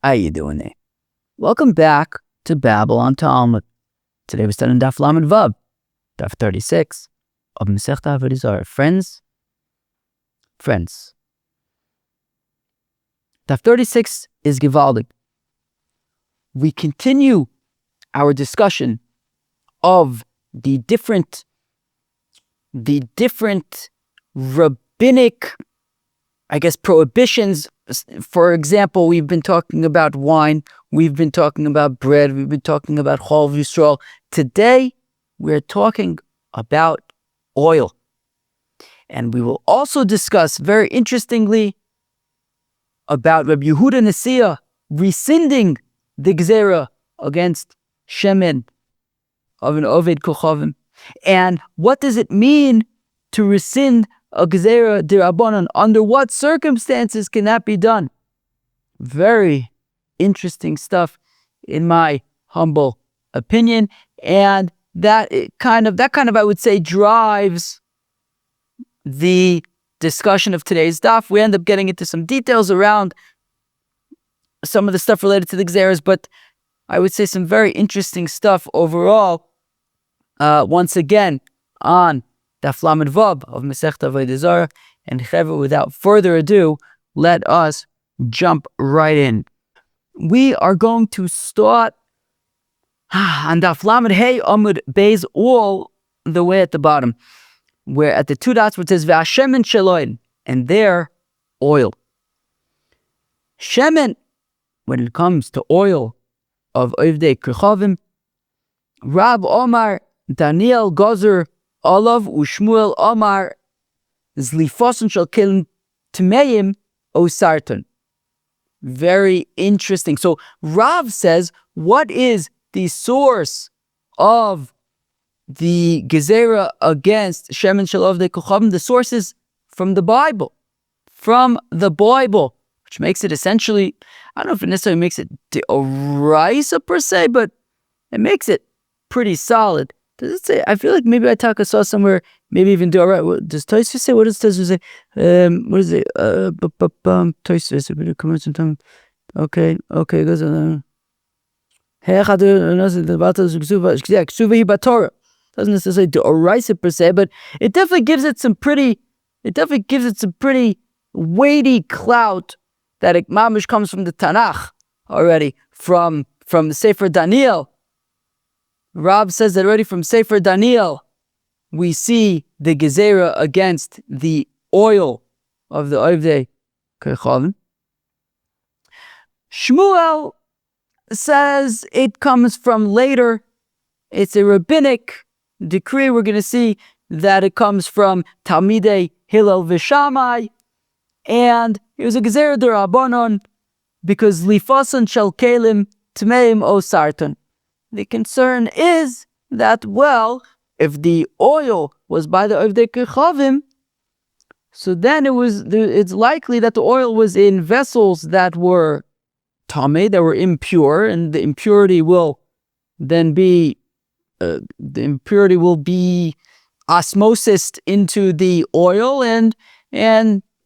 How you doing there? Welcome back to Babylon Talmud. Today we're studying Daf Lamed Vav, Daf 36 of Masechta Avodah Zarah. Friends, Daf 36 is Givaldic. We continue our discussion of the different rabbinic, prohibitions. For example, we've been talking about wine, we've been talking about bread, we've been talking about Chol Yisrael. Today, we're talking about oil. And we will also discuss, very interestingly, about Rabbi Yehuda Nasiya rescinding the Gezerah against Shemen of an Oved Kochavim. And what does it mean to rescind a Gezerah d'Rabbanan? Under what circumstances can that be done? Very interesting stuff, in my humble opinion. And that kind of, I would say, drives the discussion of today's daf. We end up getting into some details around some of the stuff related to the Gezerahs, but I would say some very interesting stuff overall. Once again, on Daf Lamed Vav of Masechta Avodah Zarah. And without further ado, let us jump right in. We are going to start on Daf Lamed Hey Amud Beis, all the way at the bottom, where at the two dots where it says V'Hashemen Sheloin, and their oil. Shemen, when it comes to oil of Ovdei Kochavim, Rab Omar Daniel Gozer Olav Ushmuel Omar Zlifoson Shal Kelim Tmeim Osarton. Very interesting. So Rav says, what is the source of the Gezerah against Shemen Shel Ovdei Kochavim? The source is from the Bible. Which makes it essentially, I don't know if it necessarily makes it d'oraisa per se, but it makes it pretty solid. Does it say? I feel like maybe I saw somewhere, maybe even d'oraisa. Does Tosfos say? What does Tosfos say? What is it? Tosfos. Okay. Goes on. Doesn't necessarily say d'oraisa per se, but it definitely gives it some pretty weighty clout that it mamish comes from the Tanakh already, from the Sefer Daniel. Rab says that already from Sefer Daniel, we see the Gezerah against the oil of the Ovdei Kochavim. Shmuel says it comes from later. It's a rabbinic decree. We're going to see that it comes from Talmidei Hillel V'Shamai, and it was a Gezerah d'Rabbanan because Lifasan Shel Kelim Tmeim Osarton. The concern is that, well, if the oil was by the Ovdei Kochavim, so then it's likely that the oil was in vessels that were tamei, that were impure, and the impurity will then be osmosis into the oil, and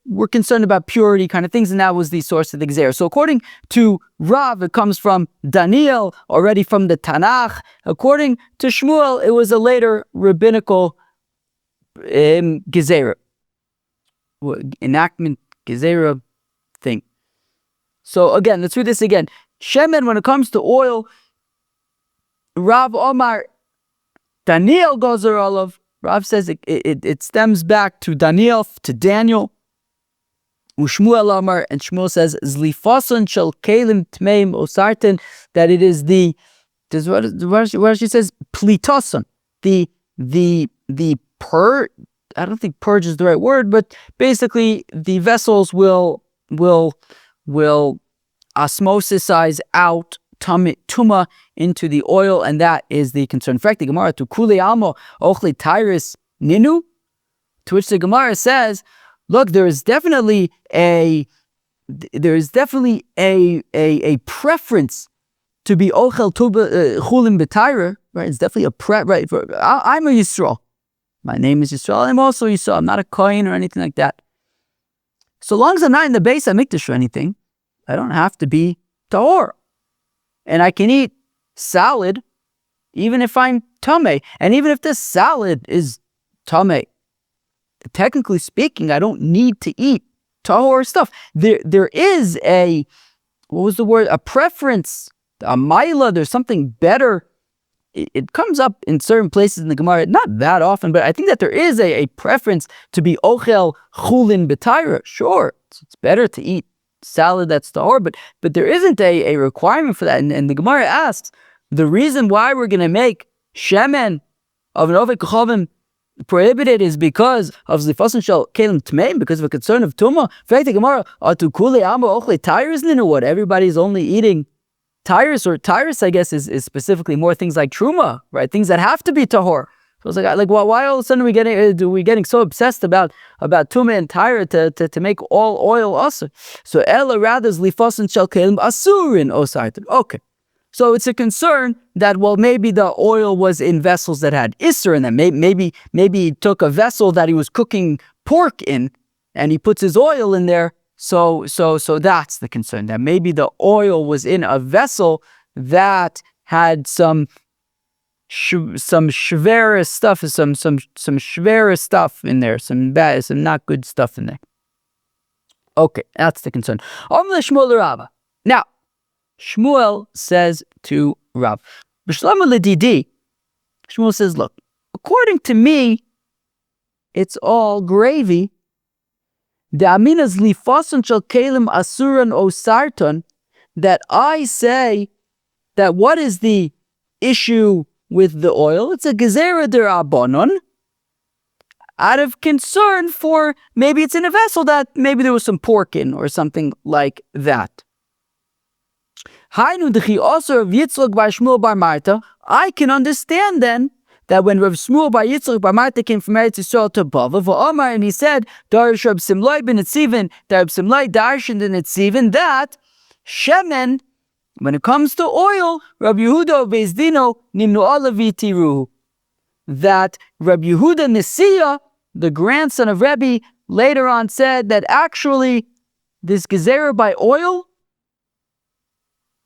we're concerned about purity kind of things, and that was the source of the Gezerah. So according to Rav, it comes from Daniel, already from the Tanakh. According to Shmuel, it was a later rabbinical Gezerah, enactment, Gezerah thing. So again, let's read this again. Shemen, when it comes to oil, Rav Omar, Daniel Gozer Olav. Rav says it stems back to Daniel, Ushmuel Amar, and Shmuel says Zlifason Shel Kelim Tmeim Osarten, that it is what she says, Plitoson, the I don't think purge is the right word, but basically the vessels will osmosisize out tuma into the oil, and that is the concern. In fact, the Gemara, to kule amo ochle tyrus ninu, to which the Gemara says, look, there is definitely a preference to be ochel chulim b'tayra, right? It's definitely a right? I'm a Yisrael. My name is Yisrael. I'm also Yisrael. I'm not a Kohen or anything like that. So long as I'm not in the Beis HaMikdash or anything, I don't have to be tahor. And I can eat salad even if I'm tameh. And even if this salad is tameh, technically speaking, I don't need to eat tahor stuff. There is a, what was the word? A preference, a maila, there's something better. It comes up in certain places in the Gemara, not that often, but I think that there is a preference to be ochel chulin b'taira. Sure, it's better to eat salad that's tahor, but there isn't a requirement for that. And the Gemara asks, the reason why we're going to make shemen of an oved kochavim prohibited is because of zlifasan shel kelim tmeim, because of a concern of tumah. In fact, the Gemara, atu kuli amo ochle tyrus, or what? Everybody's only eating tyrus, or tyrus, I guess, is specifically more things like truma, right? Things that have to be tahor. So it's like why all of a sudden are we getting so obsessed about tumah and tyre to make all oil asur? So ella rather zlifasan shel kelim asurin osartin. Okay. So it's a concern that, well, maybe the oil was in vessels that had isser in them. Maybe he took a vessel that he was cooking pork in, and he puts his oil in there. So that's the concern, that maybe the oil was in a vessel that had some shvera stuff, some shvera stuff in there, some bad, some not good stuff in there. Okay, that's the concern. Now, Shmuel says to Rav, Shmuel says, look, according to me, it's all gravy. That I say that what is the issue with the oil? It's a gezerah derabanan, out of concern for maybe it's in a vessel that maybe there was some pork in or something like that. I can understand then that when Rav Shmuel bar Yitzchak bar Marta came from Eretz Yisrael to Bava, and he said, Darish Rab Simlai ben Etzivin, Rab Simlai Darshan ben Etzivin, that shemen, when it comes to oil, Rab Yehuda Beis Dino nimnu alavi tiruhu, that Rab Yehuda Nesiya, the grandson of Rebbe, later on said that actually this gezerah by oil,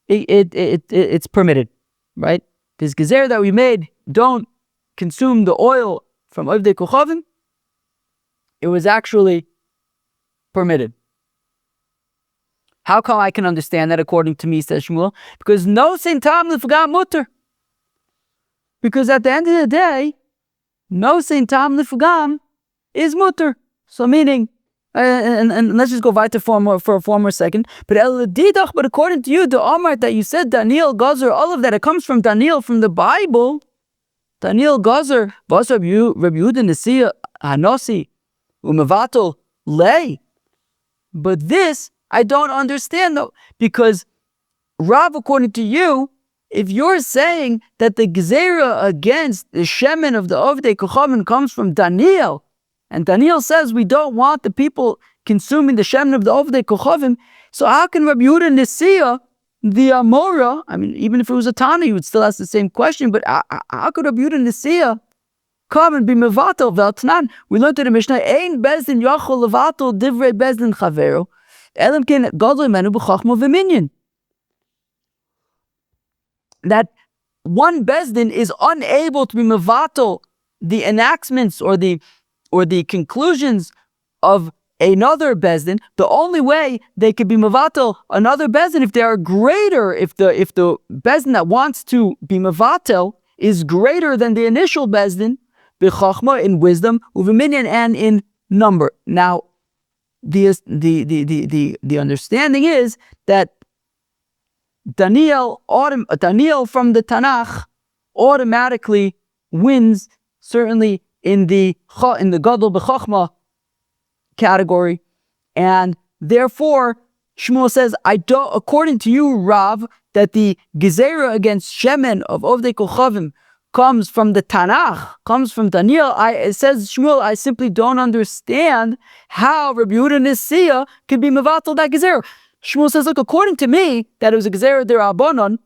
it's permitted, right? This gezerah that we made, don't consume the oil from Ovdei Kochavim, it was actually permitted. How come I can understand that according to me, says Shmuel? Because no sein tam lifgam mutter. Because at the end of the day, no sein tam lifgam is mutter. So meaning, and let's just go weiter for a more second. But according to you, the Omar that you said, Daniel, Gazer, all of that, it comes from Daniel, from the Bible. Daniel, Gazer, Bas Rabbi Yehuda Nesiya Hanosi, Umevatel Lei. But this, I don't understand though, because Rav, according to you, if you're saying that the Gezerah against the Shemen of the Ovdei Kochavim comes from Daniel, and Daniel says we don't want the people consuming the Shemen of the Ovdei Kochavim, so how can Rabbi Yehuda Nesiya, the Amora, I mean, even if it was a Tana, you would still ask the same question, but how could Rabbi Yehuda Nesiya come and be mevatel v'altanan? We learned in the Mishnah, Ein bezdin yachol levatel divrei bezdin chavero, elam ken gadol menu b'chachma v'minyan. That one bezdin is unable to be mevatel the enactments or the conclusions of another bezdin. The only way they could be mevatel another bezdin if they are greater, if the bezdin that wants to be mevatel is greater than the initial bezdin, b'chachma, in wisdom, u'v'minyan, and in number. Now, the understanding is that Daniel from the Tanakh automatically wins, certainly in the Gadol B'Chachma category, and therefore Shmuel says, according to you, Rav, that the Gezerah against Shemen of Ovdei Kochavim comes from the Tanakh, comes from Daniel. It says Shmuel, I simply don't understand how Rabbi Yehuda Nesiya could be mevatel that Gezerah. Shmuel says, look, according to me, that it was a Gezerah derabanan,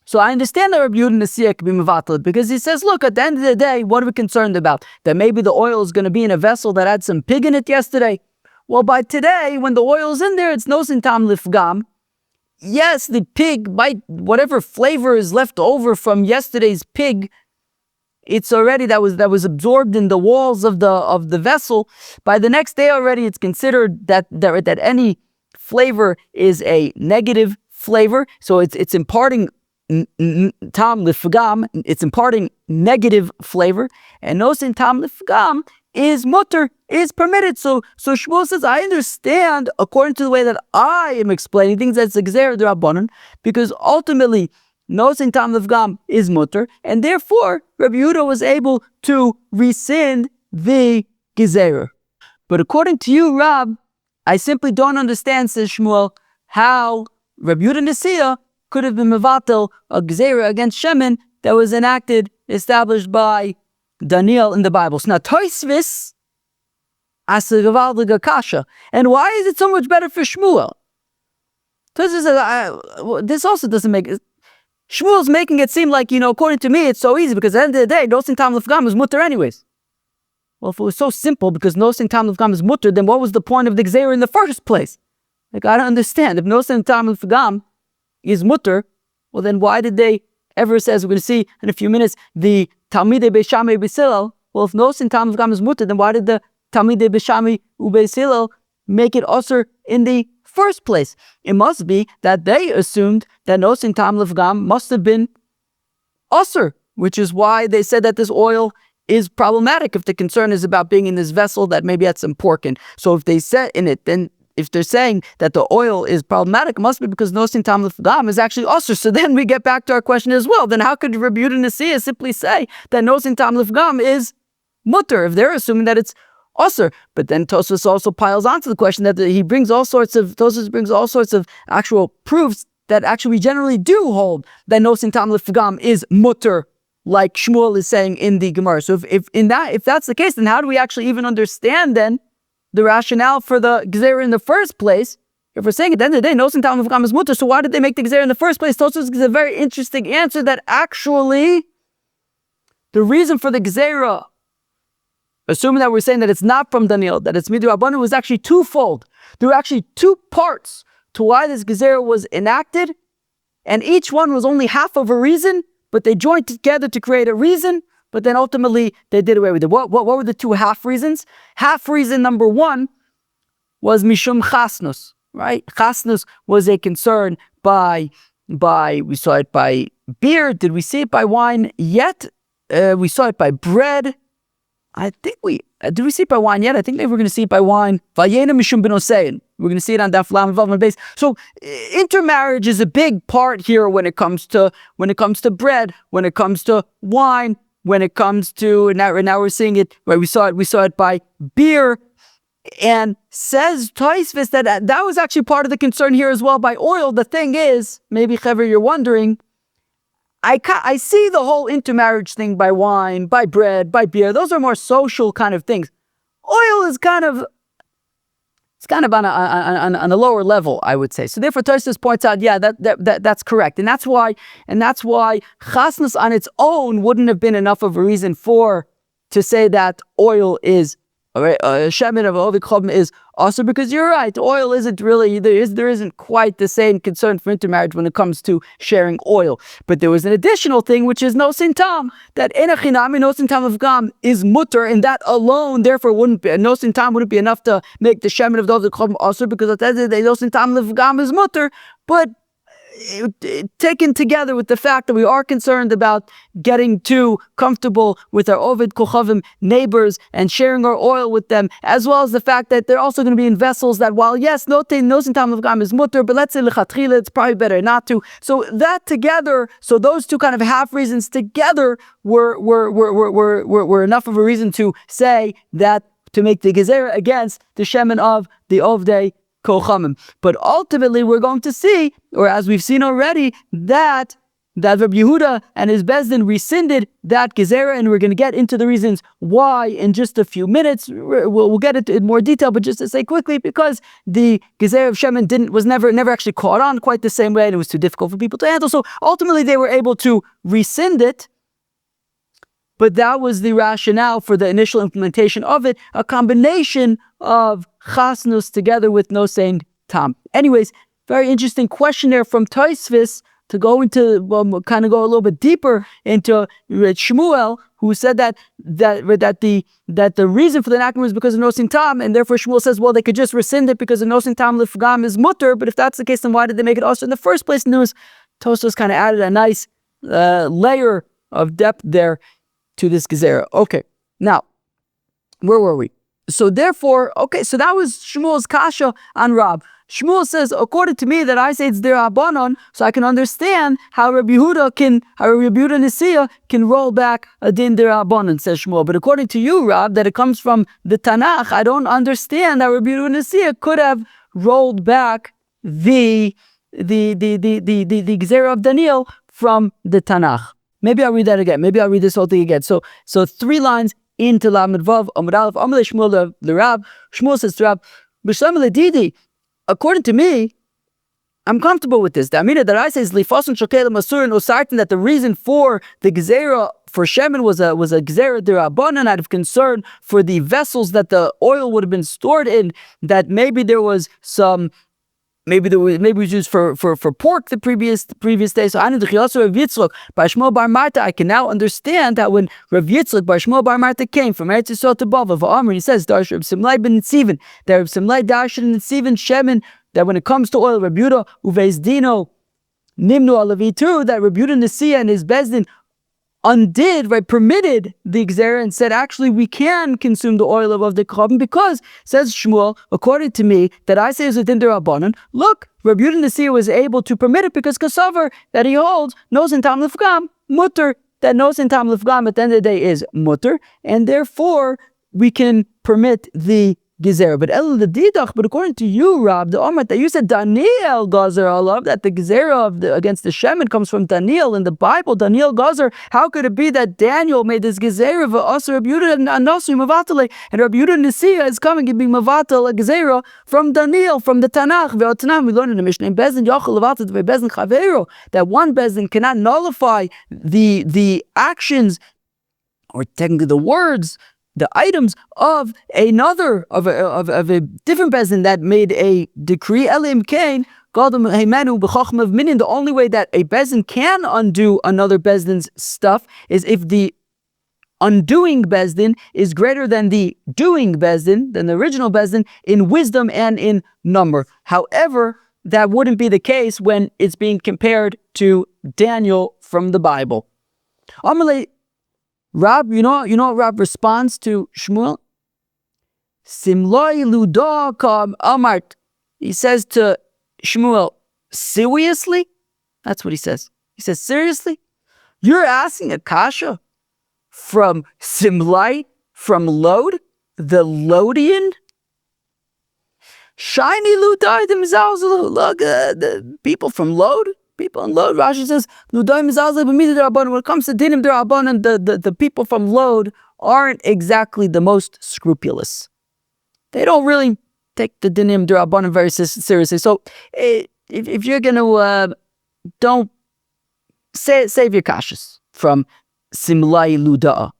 so I understand that Rabbi Yehuda Nesiya could be mevatel, because he says, look, at the end of the day, what are we concerned about? That maybe the oil is going to be in a vessel that had some pig in it yesterday. Well, by today, when the oil is in there, it's no sin tam lifgam. yes, the pig might, whatever flavor is left over from yesterday's pig, it's already that was absorbed in the walls of the vessel. By the next day already, it's considered that any flavor is a negative flavor. So it's imparting tam lifgam. It's imparting negative flavor, and nosin tam lifgam is mutter, is permitted. So Shmuel says, I understand according to the way that I am explaining things, that's the Gezerah D'Rabbanan, because ultimately nosin tam lifgam is mutter, and therefore Rabbi Yehuda was able to rescind the Gezerah. But according to you, Rab, I simply don't understand, says Shmuel, how Rabbi Yehuda Nesiah could have been mevatel a Gezerah against Shemin that was enacted, established by Daniel in the Bible. So now Tosfos asks a gewaltige kasha. And why is it so much better for Shmuel? Tosfos says, this also doesn't make it. Shmuel's making it seem like, according to me, it's so easy because at the end of the day, nosin tam lifgam is mutter anyways. Well, if it was so simple because nosin tam lifgam is mutter, then what was the point of the Gezerah in the first place? Like, I don't understand. If nosin tam lifgam is mutter, well then why did they ever say, as we're going to see in a few minutes, the Talmidei Beis Shammai Beis Hillel? Well, if nosin tam lifgam is mutter, then why did the Talmidei Beis Shammai Beis Hillel make it usher in the first place? It must be that they assumed that nosin tam lifgam must have been usher, which is why they said that this oil is problematic if the concern is about being in this vessel that maybe had some pork in. So if they said in it, then if they're saying that the oil is problematic, it must be because nosin tam lifgam is actually usher. So then we get back to our question as well. Then how could Rabbi Yehuda Nesiah simply say that nosin tam lifgam is mutter if they're assuming that it's usher? But then Tosfos also piles onto the question that Tosfos brings all sorts of actual proofs that actually we generally do hold that nosin tam lifgam is mutter, like Shmuel is saying in the Gemara. So if that's the case, then how do we actually even understand then the rationale for the Gezerah in the first place? If we're saying at the end of the day, nosin tam lifgam is mutter, so why did they make the Gezerah in the first place? Tosfos gives a very interesting answer that actually the reason for the Gezerah, assuming that we're saying that it's not from Daniel, that it's midrabanan, was actually twofold. There were actually two parts to why this Gezerah was enacted, and each one was only half of a reason, but they joined together to create a reason, but then ultimately they did away with it. What were the two half reasons? Half reason number one was mishum chasnus, right? Chasnus was a concern by we saw it by beer. Did we see it by wine yet? We saw it by bread. I think did we see it by wine yet? I think maybe we're going to see it by wine. Vayena mishum benosein. We're going to see it on Daf Lam Vav base. So intermarriage is a big part here when it comes to bread, when it comes to wine, when it comes to now we're seeing it. Right, we saw it by beer, and says Tosfos that was actually part of the concern here as well by oil. The thing is, maybe Chaver, you're wondering, I see the whole intermarriage thing by wine, by bread, by beer. Those are more social kind of things. Oil is kind of on a lower level, I would say. So therefore, Tosfos points out, yeah, that's correct, and that's why chasnus on its own wouldn't have been enough of a reason to say that oil is shemin of ovid is also, because you're right, oil isn't really, there isn't quite the same concern for intermarriage when it comes to sharing oil. But there was an additional thing, which is nosin tam, that enachinami nosin tam lifgam is mutter, and that alone therefore wouldn't be, nosin tam wouldn't be enough to make the shemin of ovid also, because at the end of the day nosin tam lifgam is mutter. But taken together with the fact that we are concerned about getting too comfortable with our Ovid Kochavim neighbors and sharing our oil with them, as well as the fact that they're also going to be in vessels that, while yes, nosin tam lifgam is mutter, but let's say lechatchila, it's probably better not to. So that together, so those two kind of half reasons together were enough of a reason to say that, to make the Gezerah against the shemen of the Ovdei Kochamim. But ultimately we're going to see, or as we've seen already, that Rabbi Yehuda and his Bezdin rescinded that Gezerah, and we're going to get into the reasons why in just a few minutes. We'll get into it in more detail, but just to say quickly, because the Gezerah of Shemin was never actually caught on quite the same way, and it was too difficult for people to handle. So ultimately they were able to rescind it, but that was the rationale for the initial implementation of it, a combination of chasnus together with nosin tam. Anyways, very interesting question there from Tosfos to go into, kind of go a little bit deeper into Shmuel, who said that the reason for the enactment was because of nosin tam, and therefore Shmuel says, well, they could just rescind it because the nosin tam lifgam is mutter. But if that's the case, then why did they make it also in the first place? And Tosfos kind of added a nice layer of depth there to this gezerah. Okay, now where were we? So therefore, okay, so that was Shmuel's kasha on Rab. Shmuel says, according to me, that I say it's derabanan, so I can understand how Rabbi Yehuda Nesiya can roll back a din derabanan, says Shmuel. But according to you, Rab, that it comes from the Tanakh, I don't understand how Rabbi Yehuda Nesiya could have rolled back the gezerah of Daniel from the Tanakh. Maybe I'll read that again. Maybe I'll read this whole thing again. So 3 lines into Lamed Vav, Amud Aleph, Amalei Shmuel the Rab. Shmuel says to Rab, B'Shem Ledidi, according to me, I'm comfortable with this. The Amina that I say is Lifasun Shokel Masur and Osartin, that the reason for the Gezerah for Shemin was a Gezerah Derabanan out of concern for the vessels that the oil would have been stored in, that maybe there was some. Maybe it was used for pork the previous day. So I can now understand that when Rav Yitzchak Bar Shmuel Bar Marta came from Eretz Yisrael to Bava, Amr, he says, Darsh Reb Simlai ben Nitzivin, that Reb Simlai Darsh and Nitzivin Shemin, that when it comes to oil, Reb Yehuda Uveis Dino Nimnu Alavitu, that Reb Yehuda Nesiya and his Bezdin permitted the Gezerah and said, actually, we can consume the oil above the Korban because, says Shmuel, according to me, that I say is within the Rabbanon, look, Rabbi Yehuda Nesiya was able to permit it because Kasavar, that he holds, knows in Tam Lefgam, mutter, that knows in Tam Lefgam at the end of the day is mutter, and therefore, we can permit the Gezerah. But according to you, Rab, the Omer, that you said Daniel Gazer Allah, that the Gezerah against the Shemin comes from Daniel in the Bible, Daniel Gazer. How could it be that Daniel made this Gezerah of Asr Rabbi Yehuda and Anasri Mavatale, and Rabbi Yehuda Nesiya is coming and being Mavatal a Gezerah from Daniel, from the Tanakh. We learn in the Mishnah, Bezin Yachal Levatal Bezin Chavero, that one Bezin cannot nullify the actions, or technically the words, the items of a different bezin that made a decree. Elim Kain, the only way that a bezin can undo another bezdin's stuff is if the undoing bezdin is greater than the doing bezdin, than the original bezdin, in wisdom and in number. However, that wouldn't be the case when it's being compared to Daniel from the Bible. Amalei Rab, you know what Rab responds to Shmuel? Simloi luda kam amart. He says to Shmuel, seriously? That's what he says. He says, seriously? You're asking a kasha from Simlai, from Lod, the Lodian? Shiny ludai the mizalzalu. Look, the people from Lod. People in Lod, Rashi says, when it comes to dinim derabanan, the people from Lod aren't exactly the most scrupulous. They don't really take the dinim derabanan very seriously. So if you're going to, don't save your kashas from simlai luda'a.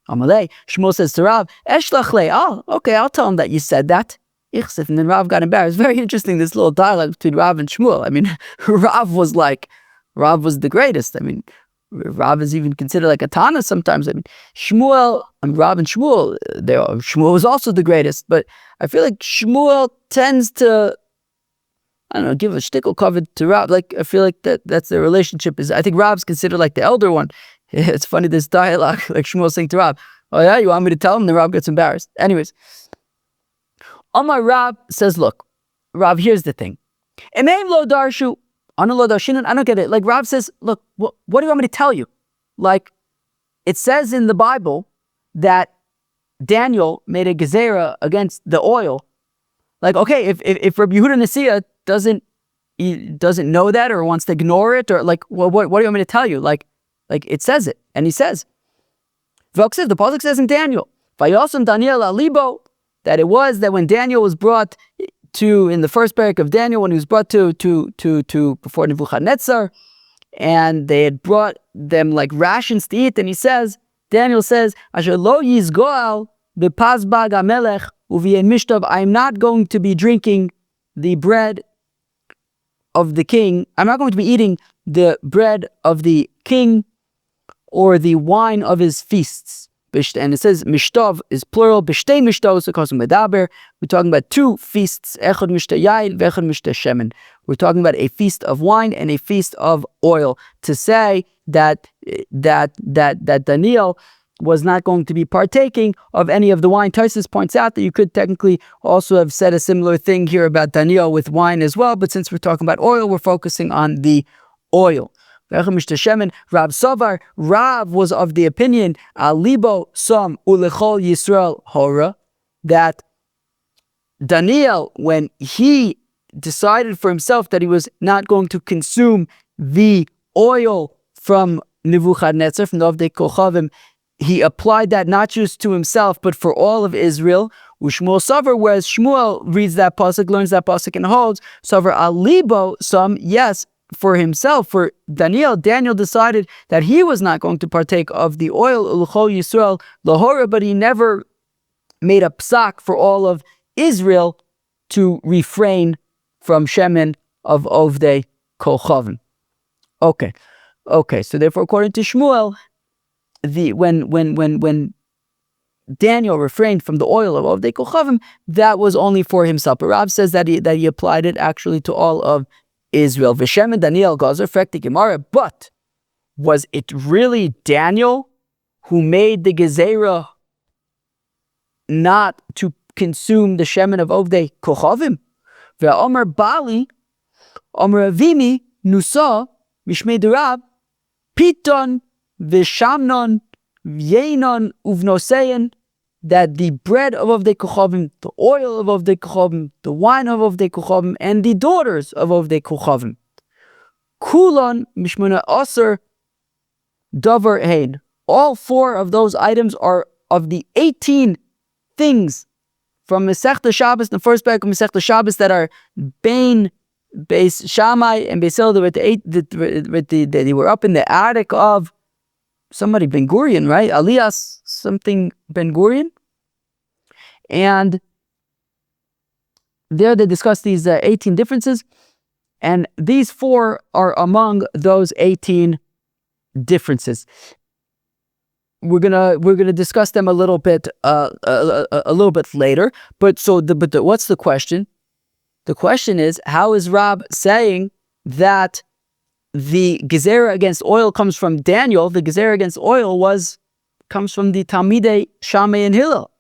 Amalei, Shmuel says to Rav, eshlach le, okay, I'll tell him that you said that. And then Rav got embarrassed. Very interesting, this little dialogue between Rav and Shmuel. I mean, Rav was the greatest. I mean, Rav is even considered like a Tana sometimes. I mean, Rav and Shmuel, Shmuel was also the greatest. But I feel like Shmuel tends to, I don't know, give a shtickle cover to Rav. Like, I feel like that's their relationship. I think Rav's considered like the elder one. It's funny, this dialogue, like Shmuel saying to Rav, oh yeah, you want me to tell him? Then Rav gets embarrassed. Anyways. Amar Rav says, look, Rav, here's the thing. I don't get it. Like Rav says, look, what do you want me to tell you? Like, it says in the Bible that Daniel made a gezerah against the oil. Like, okay, if Rabbi Yehuda Nesiya doesn't know that or wants to ignore it, or like, well, what do you want me to tell you? Like it says it, and he says, the pasuk says in Daniel, Vayosam Daniel alibo, that it was that when Daniel was brought to, in the first parak of Daniel, when he was brought to before Nebuchadnezzar, and they had brought them like rations to eat, and Daniel says, Asher lo yizgoal b'pazbag hamelech u'v'yen mishtav, I am not going to be drinking the bread of the king. I'm not going to be eating the bread of the king or the wine of his feasts. And it says mishtov is plural. B'shtei mishtos because of medaber. We're talking about two feasts. Echad mishteh yain, v'echad mishteh shemen. We're talking about a feast of wine and a feast of oil. To say that Daniel was not going to be partaking of any of the wine. Tosfos points out that you could technically also have said a similar thing here about Daniel with wine as well, but since we're talking about oil, we're focusing on the oil. Rav Savar, Rav was of the opinion, Alibo Som Ulechol Yisrael Hora, that Daniel, when he decided for himself that he was not going to consume the oil from Nebuchadnezzar, from the Avodah Kochavim, he applied that not just to himself, but for all of Israel. Ushmuel Savar, whereas Shmuel reads that pasuk, learns that pasuk, and holds Savar Alibo Som, yes, for himself, for Daniel decided that he was not going to partake of the oil, Ulchol Yisrael Lahora, but he never made a psak for all of Israel to refrain from shemen of Ovdei Kochavim. Okay, so therefore, according to Shmuel, when Daniel refrained from the oil of Ovdei Kochavim, that was only for himself. But Rav says that he applied it actually to all of Israel. V'shem and Daniel Gazer Frekti Gemara. But was it really Daniel who made the gezerah not to consume the shemen of Ovdei Kochavim? Ve'omer Bali, Omer Avimi, Nusa, Mishmei Durav, Piton, V'shamnon, V'yenon, Uvnoseyen, that the bread of Ovdei Kochavim, the oil of Ovdei Kochavim, the wine of Ovdei Kochavim, and the daughters of Ovdei Kochavim, Kulon Mishmona Aser Davar Hein. All four of those items are of the 18 things from Masechta Shabbos, the first parak of Masechta Shabbos, that are Bein, Beis Shammai, and Beis Hillel. They were up in the attic of somebody, Ben Gurion, right? Elias something Ben Gurion. And there they discuss these 18 differences, and these four are among those 18 differences. We're gonna discuss them a little bit later. But what's the question? The question is, how is Rab saying that the gezerah against oil comes from Daniel? The gezerah against oil comes from the Talmidei Shammai and Hillel.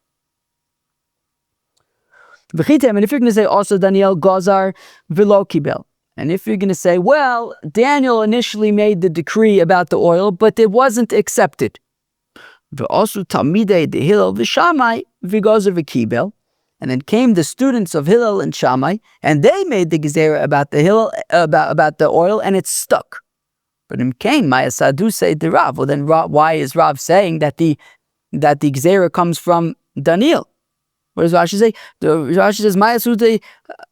And if you're going to say also Daniel Gazar V'lo Kibel, and if you're going to say, well, Daniel initially made the decree about the oil, but it wasn't accepted. Also Talmidei the Hillel v'Shammai v'Gazar v'Kibel, and then came the students of Hillel and Shammai, and they made the gezerah about the Hillel about the oil, and it stuck. But in Cain, Maya Sadu say the Rav. Well, then why is Rav saying that the gezerah comes from Daniel? What does Rashi say? Rashi says Maya Sadu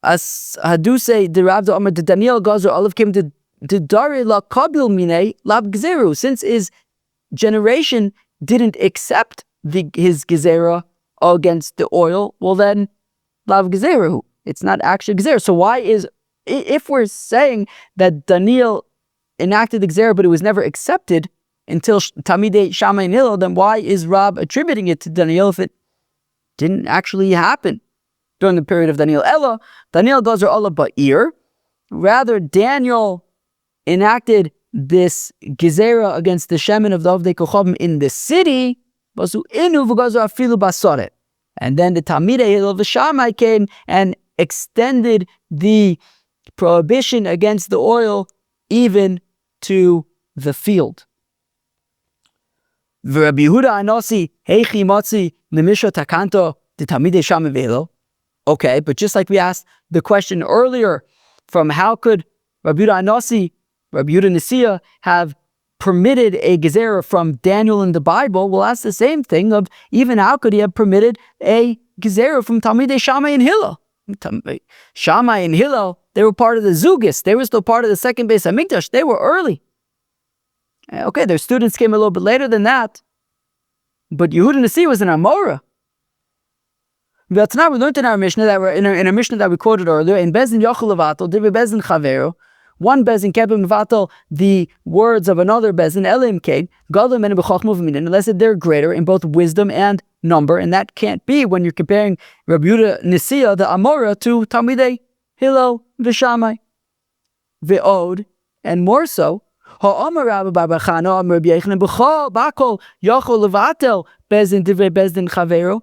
Hadu say the Rav the Omer the Daniel Gazar Olive came to Dari la Kabil Mine Lab Gezeru, since his generation didn't accept his gezerah against the oil. Well, then Lav Gezeru, it's not actually gezerah. So why is, if we're saying that Daniel enacted the gezerah but it was never accepted until Talmidei Shammai and Hillel, then why is Rab attributing it to Daniel if it didn't actually happen during the period of Daniel? Ella, Daniel Gazer Allah Ba'ir. Rather, Daniel enacted this gezerah against the shemen of the Ovdei Kochavim in the city, and then the Talmidei Hillel v'Shammai came and extended the prohibition against the oil even to the field. Rabbi Yehuda Anosi heichi motzi lemisha takanto the Talmidei Shammai v'Hillel. Okay, but just like we asked the question earlier, from how could Rabbi Yehuda Anosi, Rabbi Yehuda Nasiya have permitted a gezerah from Daniel in the Bible? We'll ask the same thing of even how could he have permitted a gezerah from Talmidei Shammai and Hillel? Shammai and Hillel, they were part of the Zugis. They were still part of the second Beis Hamikdash. They were early. Okay, their students came a little bit later than that. But Yehuda Nasi was an Amora. We learned in our Mishnah that in our Mishnah that we quoted earlier, in Bezin Yochel Levato, Divi Bezin Chavero, one Bezdin can't be mevatel the words of another Bezdin, elim kain, gadol menu b'chachma v'minin, unless they're greater in both wisdom and number, and that can't be when you're comparing Rabbi Yehuda Nisiya, the Amora, to Talmidei Hillel v'Shamai v'od, and more so, ha'amar Rabbi bar bar Chana, amar Rabbi Yochanan, b'chol bakol yachol levatel Bezdin divrei Bezdin chaveru,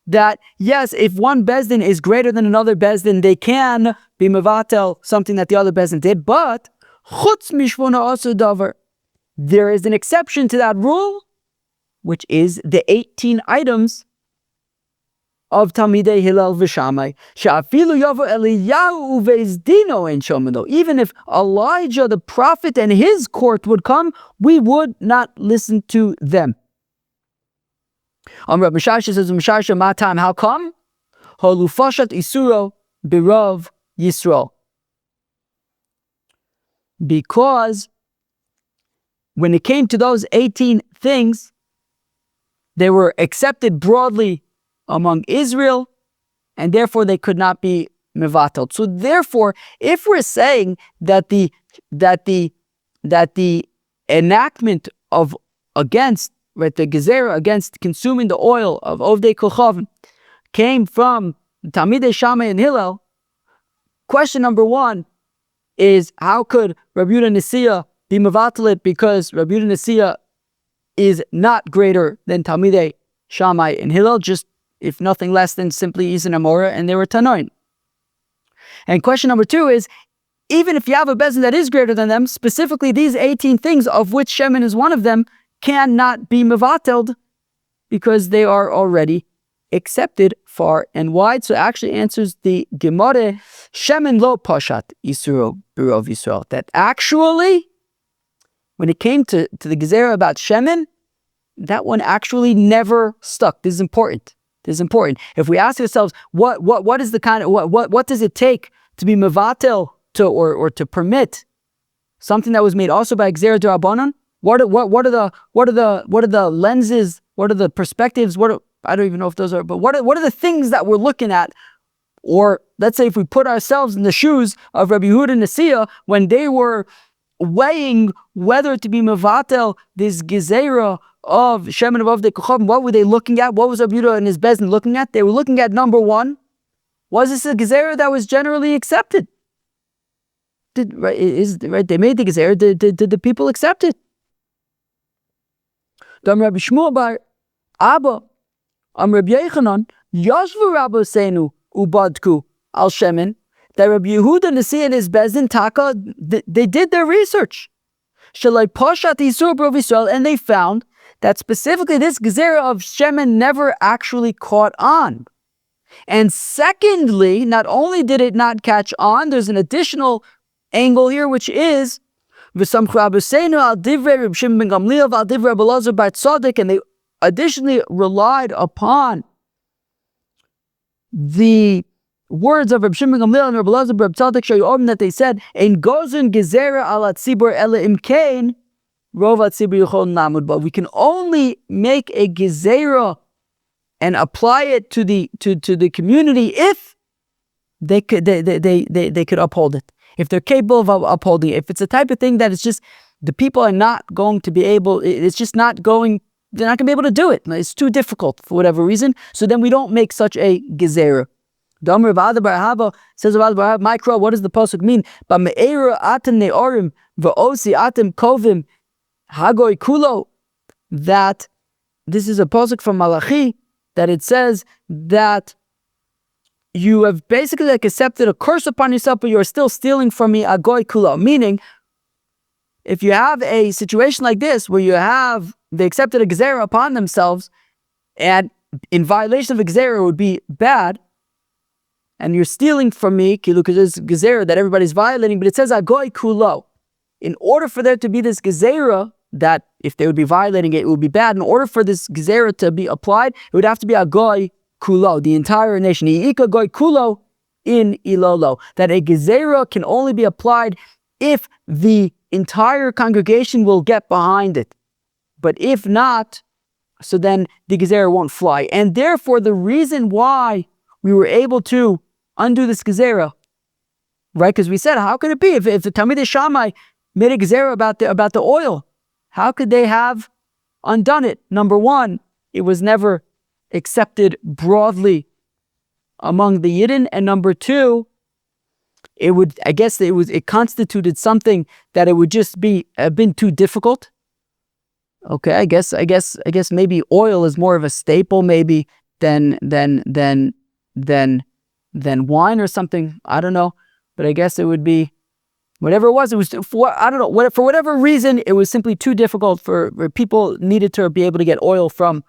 that yes, if one Bezdin is greater than another Bezdin, they can be mevatel something that the other Bezdin did, but chutz mishvona also davar, there is an exception to that rule, which is the 18 items of Talmidei Hillel v'Shamai. She'afilu yavo Eliyahu uvezdino ein shomino. Even if Elijah the prophet and his court would come, we would not listen to them. Rabbi Mishasha says, Mishasha matam, how come? Holufashat isuro birov Yisrael. Because when it came to those 18 things, they were accepted broadly among Israel, and therefore they could not be mevatel. So therefore, if we're saying that the enactment of against, right, the gezerah against consuming the oil of Ovdei Kochav came from Talmidei Shammai and Hillel, question number one is, how could Rabbi Yehuda Nisiya be mevatel because Rabbi Yehuda Nisiya is not greater than Talmidei Shammai and Hillel, just if nothing less than simply Isan Amora, and they were Tanoin. And question number two is, even if you have a Bezdin that is greater than them, specifically these 18 things, of which Shemin is one of them, cannot be mevateld because they are already accepted far and wide. So it actually answers the Gemara, Shemin lo pashat Yisuro birov Yisrael, that actually, when it came to the Gezerah about Shemin, that one actually never stuck. This is important. This is important. If we ask ourselves, what is the kind of what does it take to be mevatel or to permit something that was made also by Gezerah D'Rabbanan? What are the lenses? What are the perspectives? I don't even know if those are. But what are the things that we're looking at? Or let's say if we put ourselves in the shoes of Rabbi Yehuda Nisiya when they were weighing whether to be mevatel this gezerah of Shemin of Ovdei Kochav, what were they looking at? What was Rabbi Yehuda and his Bezdin looking at? They were looking at number one, was this a gezerah that was generally accepted? They made the gezerah. Did the people accept it? Rabbi Shmuel bar Abba, Rabbi Yochanan, Yashvu Rabbi Seinu ubadku al Shemin, that Rabbi Yehuda Nisiya and his Bezdin Taka, they did their research. Shalai Pashat Yisur B'Rov Yisrael, and they found that specifically this gezerah of Shemin never actually caught on. And secondly, not only did it not catch on, there's an additional angle here, which is V'samchu Rabbi Seinu al divrei Reb Shimon ben Gamliel al divrei Rabbi Elazar bar Tzadok, and they additionally relied upon the words of Reb Shimon ben Gamliel and Rabbi Elazar bar Tzadok Yomi, that they said, "Ein gozun gezerah al hatzibur ela im kain rov hatzibur yichol namud." But we can only make a gezerah and apply it to the community if they could uphold it. If they're capable of upholding it. If it's a type of thing that it's just the people are not going to be able, it's just not going, they're not going to be able to do it. It's too difficult for whatever reason. So then we don't make such a gezerah. The Amr of Avodah bar Hava says about Bar Mikra, what does the pasuk mean? Ba me'era atem ne'orim va'osi atem kovim hagoy kulo. That this is a pasuk from Malachi, that it says that you have basically like accepted a curse upon yourself, but you're still stealing from me agoy kulo. Meaning, if you have a situation like this where they accepted a gezerah upon themselves, and in violation of a gezerah would be bad, and you're stealing from me, because there's gezerah that everybody's violating, but it says agoy kulo. In order for there to be this gezerah, that if they would be violating it, it would be bad. In order for this gezerah to be applied, it would have to be agoy kulo, the entire nation. Ika goy kulo in ilolo. That a gezerah can only be applied if the entire congregation will get behind it. But if not, so then the gezerah won't fly. And therefore, the reason why we were able to undo this gezerah right? Because we said, how could it be if the Talmidei Shammai made a gezerah about the oil? How could they have undone it? Number one, it was never accepted broadly among the Yidden, and number two, it constituted something that it would just been too difficult. Okay, I guess maybe oil is more of a staple maybe than wine or something. I don't know, but I guess it would be whatever it was. It was for whatever reason it was simply too difficult for people needed to be able to get oil from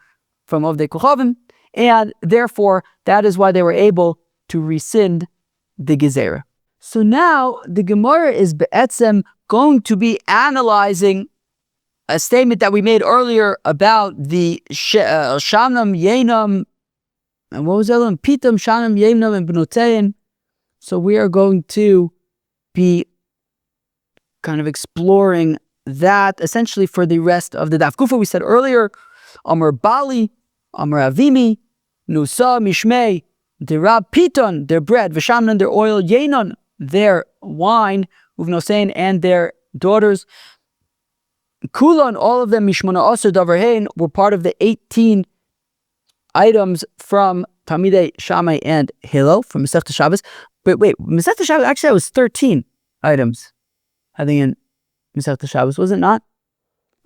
Ovdei Kochavim, and therefore that is why they were able to rescind the gezerah. So now the Gemara is be'etzem going to be analyzing a statement that we made earlier about the Shanam, Yenam, and what was the other one? Pitam, Shanam, Yenam, and Benotein. So we are going to be kind of exploring that essentially for the rest of the daf. Kufa, we said earlier, Amar Bali, Amar Avimi, Nusa, Mishmei, Derab Piton, their bread, Vishamnan, their oil, Yenon, their wine, Uvnosein, and their daughters. Kulan, all of them, Mishmona Osir Davarhein, were part of the 18 items from Talmidei Shammai and Hillel from Masechta Shabbos. But wait, Masechta Shabbos, actually that was 13 items, I think, in Masechta Shabbos, was it not?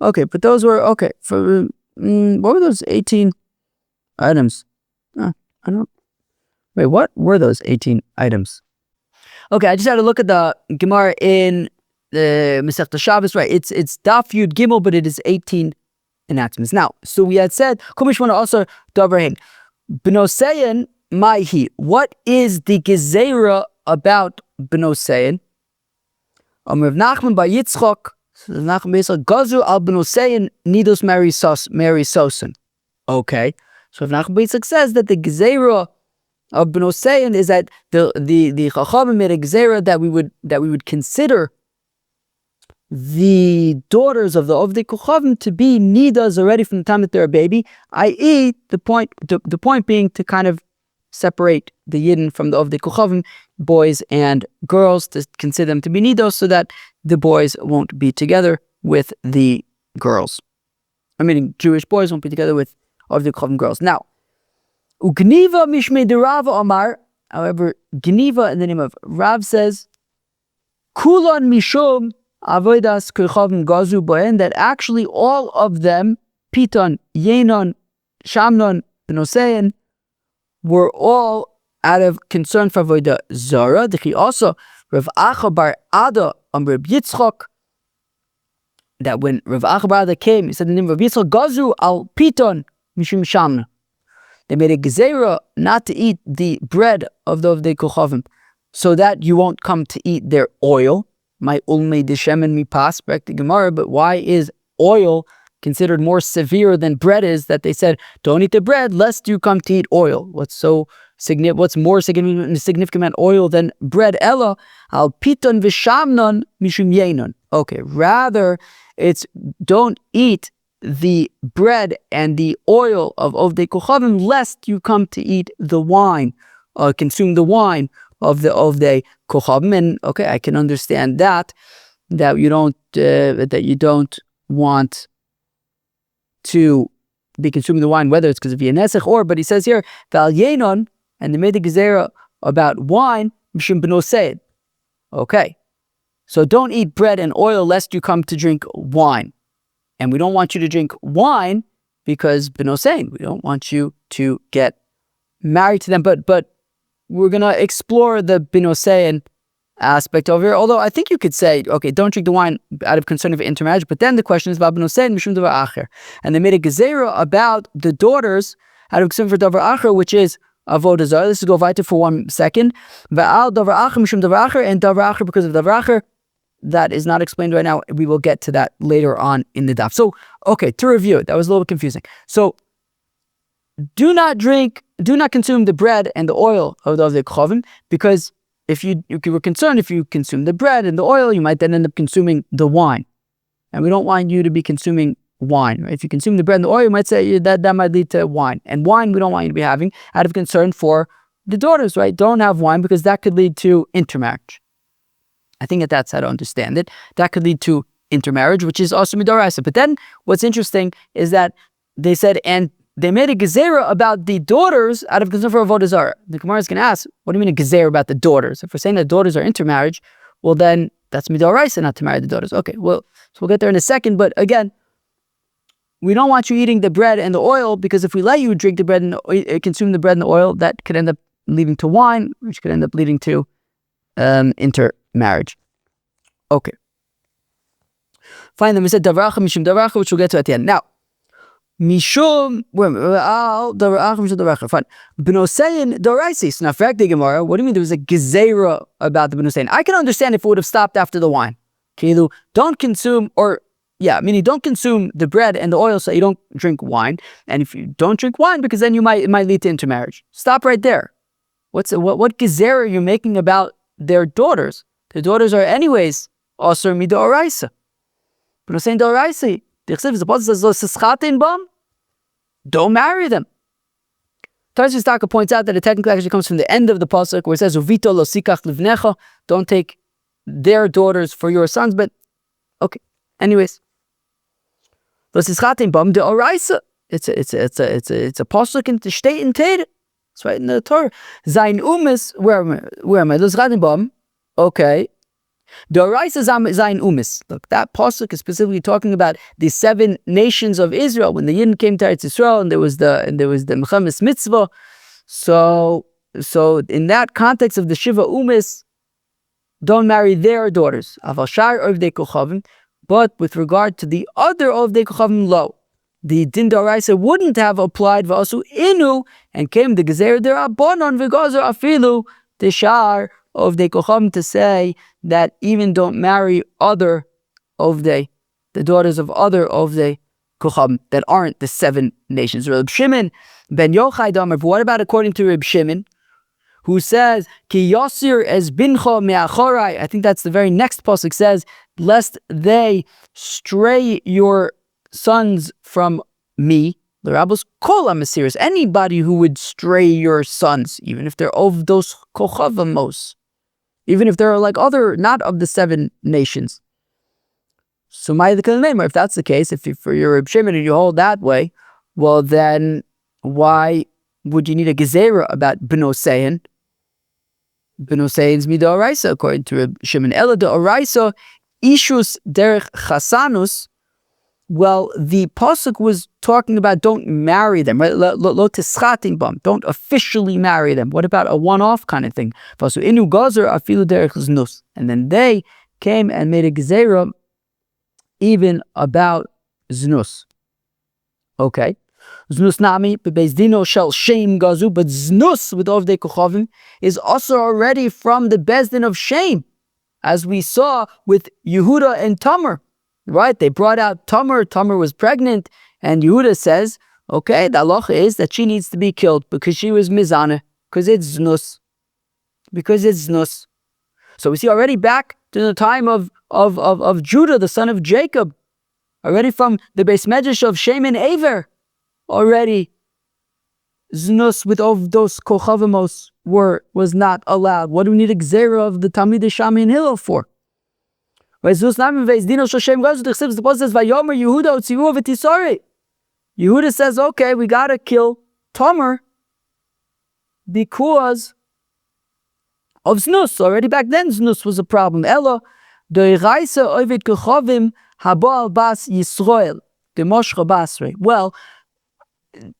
Okay, but those were, okay, for, what were those 18 items? I don't, wait, what were those 18 items? Okay, I just had to look at the Gemara in the Masechta Shabbos, right? It's Daf Yud Gimel, but it is 18 enactments. Now, so we had said, Kumishmana also Davarhein. Benosein Maihi. What is the gezerah about Benosein? Rav Nachman by Yitzchok, Gazu al Benosein Nidos Mary Sosen. Okay, so Rav Nachman by Yitzchok says that the gezerah of Benosein is that the Chachamim made a gezerah that we would consider the daughters of the Ovdei Kochavim to be nidas already from the time that they're a baby, i.e. the point being to kind of separate the Yidden from the Ovdei Kochavim, boys and girls, to consider them to be nidos so that the boys won't be together with the girls. I mean, Jewish boys won't be together with Ovdei Kochavim girls. Now, Ugniva Mishmei de Rav Amar, however, Gniva in the name of Rav says, Kulan Mishum Avodas Kochavim Gazu Bohen, that actually all of them, Piton, Yenon, Shamnon, Benosein, were all out of concern for Avodah Zarah. He also Rav Acha bar Ada Reb Yitzchok, that when Rav Acha bar Ada came, he said the name of Rav Yitzchok, Gazu al Piton Mishum Shamna. They made a gezerah not to eat the bread of the Ovdei Kochavim, so that you won't come to eat their oil. My ulmei deshemen mi pas, back to Gemara, but why is oil considered more severe than bread is, that they said, don't eat the bread lest you come to eat oil? What's more significant about oil than bread? Ella, al piton v'shamnon mishum yenon. Okay, rather, it's don't eat the bread and the oil of Ovdei Kochavim lest you come to eat the wine, consume the wine of the Ovdei Kochavim. And okay, I can understand that you don't want to be consuming the wine, whether it's because of Yenesech or, but he says here, Val Yenon, and they made the gezerah about wine, Mishum Benosein. Okay, so don't eat bread and oil lest you come to drink wine. And we don't want you to drink wine because Benosein, we don't want you to get married to them. But we're going to explore the Benosein aspect over here. Although I think you could say, okay, don't drink the wine out of concern of intermarriage. But then the question is about Benosein, Mishum Davar Acher. And they made a gezerah about the daughters out of concern for Davar Acher, which is Avodah Zarah. Let's go weiter for 1 second. Va'al Davar Acher, Mishum Davar Acher, and Davar Acher because of Davar Acher. That is not explained right now. We will get to that later on in the daf. So, okay, to review it, that was a little bit confusing. So, do not consume the bread and the oil of the Kochavim, because if you were concerned, if you consume the bread and the oil, you might then end up consuming the wine. And we don't want you to be consuming wine. Right? If you consume the bread and the oil, you might say that might lead to wine. And wine we don't want you to be having out of concern for the daughters, right? Don't have wine because that could lead to intermarriage. I think that's how to understand it. That could lead to intermarriage, which is also midoraisa. But then what's interesting is that they said, and they made a gezerah about the daughters out of concern for Avodah Zarah. The Gemara is going to ask, what do you mean a gezerah about the daughters? If we're saying that daughters are intermarriage, well then that's midoraisa not to marry the daughters. Okay, well, so we'll get there in a second. But again, we don't want you eating the bread and the oil, because if we let you drink the bread and consume the bread and the oil, that could end up leading to wine, which could end up leading to intermarriage. Okay. Fine, then we said davracha mishum davracha, which we'll get to at the end. Now, mishum davracha mishum davracha. Fine. B'nosein doraisis. Now, for the Gemara, what do you mean there was a gezerah about the b'nosein? I can understand if it would have stopped after the wine. Kilu, don't consume, or meaning don't consume the bread and the oil, so you don't drink wine. And if you don't drink wine, because then it might lead to intermarriage. Stop right there. What gezerah are you making about their daughters? Their daughters are anyways also midoraisa. But I'm saying doraisa. The Apostle says, don't marry them. Tarsus Taka points out that it technically actually comes from the end of the pasuk where it says, "Uvito lo sikach livnecha." Don't take their daughters for your sons. But okay. Anyways, los ischatim bam de oraisa. It's a pasuk in the state in Torah. It's right in the Torah. Zayin umis. Where am I? Los ischatim bam. Okay. The oraisa zayin umis. Look, that pasuk is specifically talking about the 7 nations of Israel when the Yidden came to Eretz Yisrael, and there was the Mechamis mitzvah. So in that context of the Shiva umis, don't marry their daughters. Aval shar ovdei kochavim. But with regard to the other ovdei kochavim, lo, the din d'oraisa wouldn't have applied v'asu inu, and came the gezer derabanan v'gazer afilu the shar ovdei kochavim, to say that even don't marry other ovdei, the daughters of other ovdei kochavim that aren't the 7 nations. Reb Shimon ben Yochai Damer. But what about according to Reb Shimon, who says, Ki yosir es bincha me'achorai? I think that's the very next pasuk says, lest they stray your sons from me. The rabbis kol ha-mesiris, anybody who would stray your sons, even if they're of those kochavamos, even if they're like other, not of the 7 nations. So if that's the case, if for your Reb Shimon and you hold that way, well then why would you need a gezerah about b'nosein? B'nosein's midoraisa, according to Reb Shimon. Ela deoraisa ishus derech chasanus. Well, the pasuk was talking about don't marry them, right? Lo tischatin bam, don't officially marry them. What about a one-off kind of thing? Vasu inu gazer afilu derech znus. And then they came and made a gezerah even about znus. Okay. Znus nami bebezdino shel shame gazu, but znus with ovdei kochavim is also already from the bezdin of shame, as we saw with Yehuda and Tamar. Right? They brought out Tamar. Tamar was pregnant, and Yehuda says, okay, the halacha is that she needs to be killed because she was mizana, because it's znus. So we see already back to the time of Judah, the son of Jacob, already from the Beis Medrash of Shem and Aver, already znus with those kochavimos was not allowed. What do we need a gzera of the Talmidei Shammai and Hillel for? Yehuda says, okay, we gotta kill Tamar because of znus. Already back then, znus was a problem. Elo, doiraisa ovid kochavim habal bas Yisrael, demoshcha basrei. Well,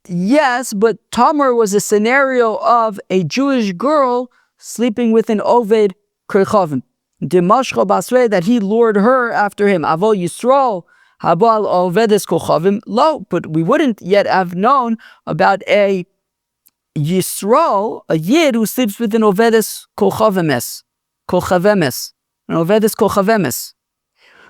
yes, but Tamar was a scenario of a Jewish girl sleeping with an oved kochavim. Demoshcha basrei, that he lured her after him. Avo Yisrael habal ovedes kochavim lo. But we wouldn't yet have known about a Yisrael, a Yid who sleeps with an ovedes kochavemes, an ovedes kochavemes.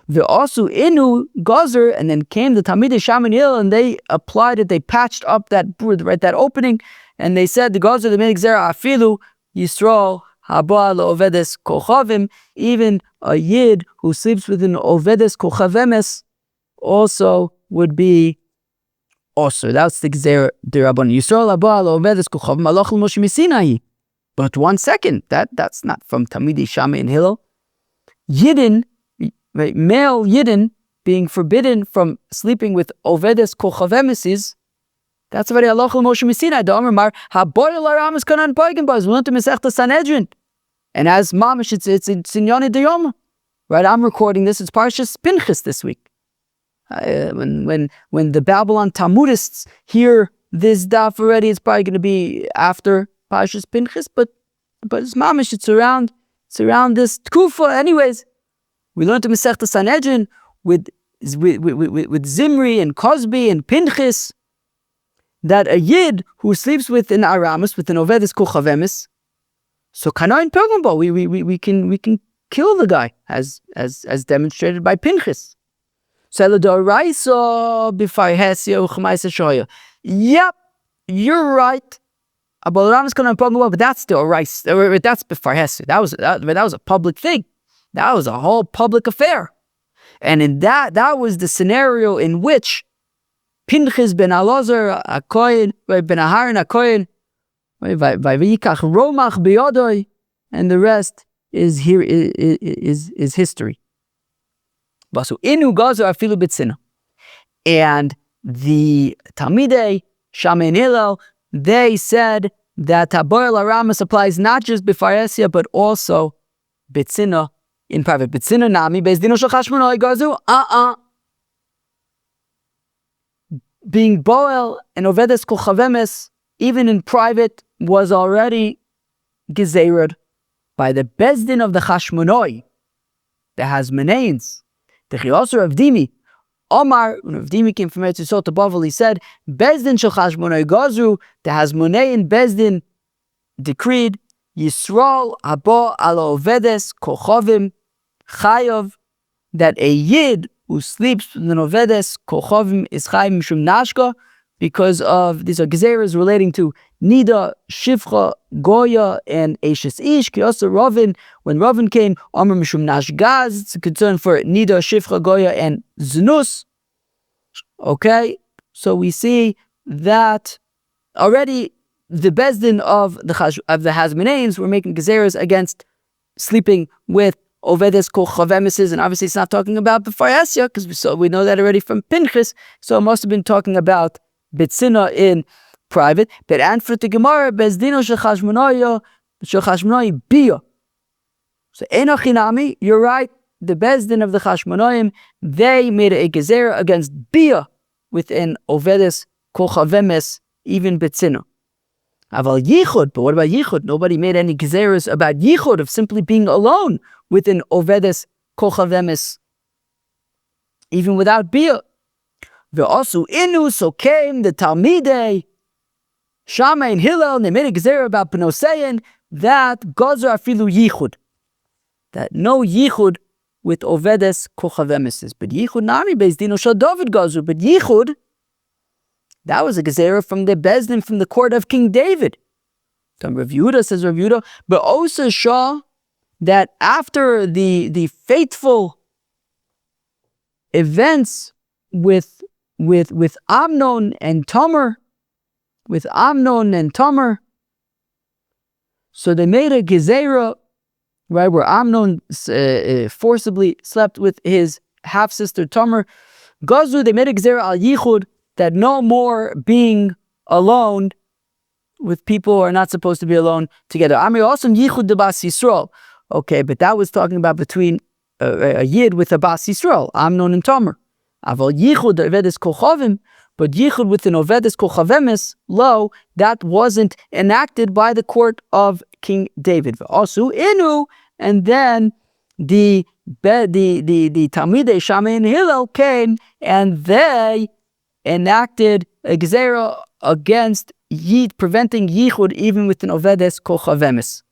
The also inu gazer, and then came the Talmidei Shammai and they applied it. They patched up that opening, and they said the gazer the minig zera afilu Yisrael haba ovedes kochavim. Even a Yid who sleeps with an ovedes kochavemes also would be also. That's the Gzer Dirabon. Yisrael Abal Ovedes Kochavim Malach Moshe Misinai. But one second, that's not from Talmidei Shammai and Hillel. Yidden, right, male Yidden being forbidden from sleeping with Ovedes Kochavemis is, that's already Allah Moshe Messina. The Omer Mar Haboy Laramas Kanan Boigen Baz. We went to Masechta Sanhedrin, and as Mamish, it's in Yoni de Yoma. Right, I'm recording this. It's Parshas Pinchas this week. When the Babylon Talmudists hear this daf already, it's probably going to be after Parshas Pinchas, but it's Mamish. It's around this Tkufa. Anyways, we learned to Masechta Sanhedrin with Zimri and Cosby and Pinchas, that a Yid who sleeps with an Aramis, with an Ovedes Kochavemis, so Kanain Pergambo, we can kill the guy, as demonstrated by Pinchas. Yep, you're right. But that's still right. That's before Hesi. That was a public thing. That was a whole public affair. And in that was the scenario in which Pinchas ben Elazar a Kohen, ben Aharon a Kohen, vayikach romach biyodoi, and the rest is here is history. Basu inu gazer afilu b'tzina, and the Talmidei Shammai and Hillel, they said that Haboy Laramas applies not just b'faresia but also b'tzina in private. B'tzina nami beis dino shel chashmonai gazu being Boel and Ovedes Kochavemes, even in private, was already gezered by the Bezdin of the Chashmonoi, the Hasmoneans. The Chiyosur of Dimi, Omar, when Rav Dimi came from Eretz Yisrael to Bavel, he said, Bezdin shel Chashmonoi gazu, the Hasmonean Bezdin decreed, Yisrael habo ala Ovedes Kochavim Chayav, that a Yid who sleeps with an Ovedes Kochavim is Chayim Mishum Nashka, because of, these are gezeras relating to Nida, Shivcha, Goya, and Eishes Ish. Kiyasa Ravin, when Ravin came, Amr Mishum Nashgaz, it's a concern for Nida, Shivcha, Goya, and Znus. Okay, so we see that already the Bezdin of the Hasmoneans were making gezeras against sleeping with Ovedes Kochavemis, and obviously it's not talking about before Esya, because we know that already from Pinchas, so it must have been talking about B'tzina in private. But and for the Gemara, Bezdino shechashmonoi biya. So enochinami, you're right. The Bezdin of the Chashmonoim, they made a gezerah against biya within Ovedes Kochavemes, even B'tzina. Aval yichud, but what about yichud? Nobody made any gezerahs about yichud of simply being alone within Ovedes Kochavemes, even without biya. Ve'asu inu, so came the Talmidei Shammai and Hillel, and they made a gezerah about Benosein that gazer afilu yichud, that no yichud with Ovedes Kochavemis is. But yichud nami beis dino shel David gazer, but yichud, that was a gezerah from the Bezdin, from the court of King David. So Rav Yehuda says, Rav Yehuda, but also Shah, that after the fateful events with Amnon and Tamar, so they made a gezerah, right, where Amnon forcibly slept with his half-sister Tamar. Gazu, they made a gezerah al yichud, that no more being alone with people who are not supposed to be alone together. Amri also yichud de bas Yisrael. Okay, but that was talking about between a Yid with a bas Yisrael, Amnon and Tamar. Aval yichud Ovedes Kochavim, but yichud with an Ovedes Kochavemis, lo, that wasn't enacted by the court of King David. Also inu, and then the Talmidei Shammai and Hillel came, and they enacted a gezerah against Yid, preventing yichud even with an Ovedes Kochavemis.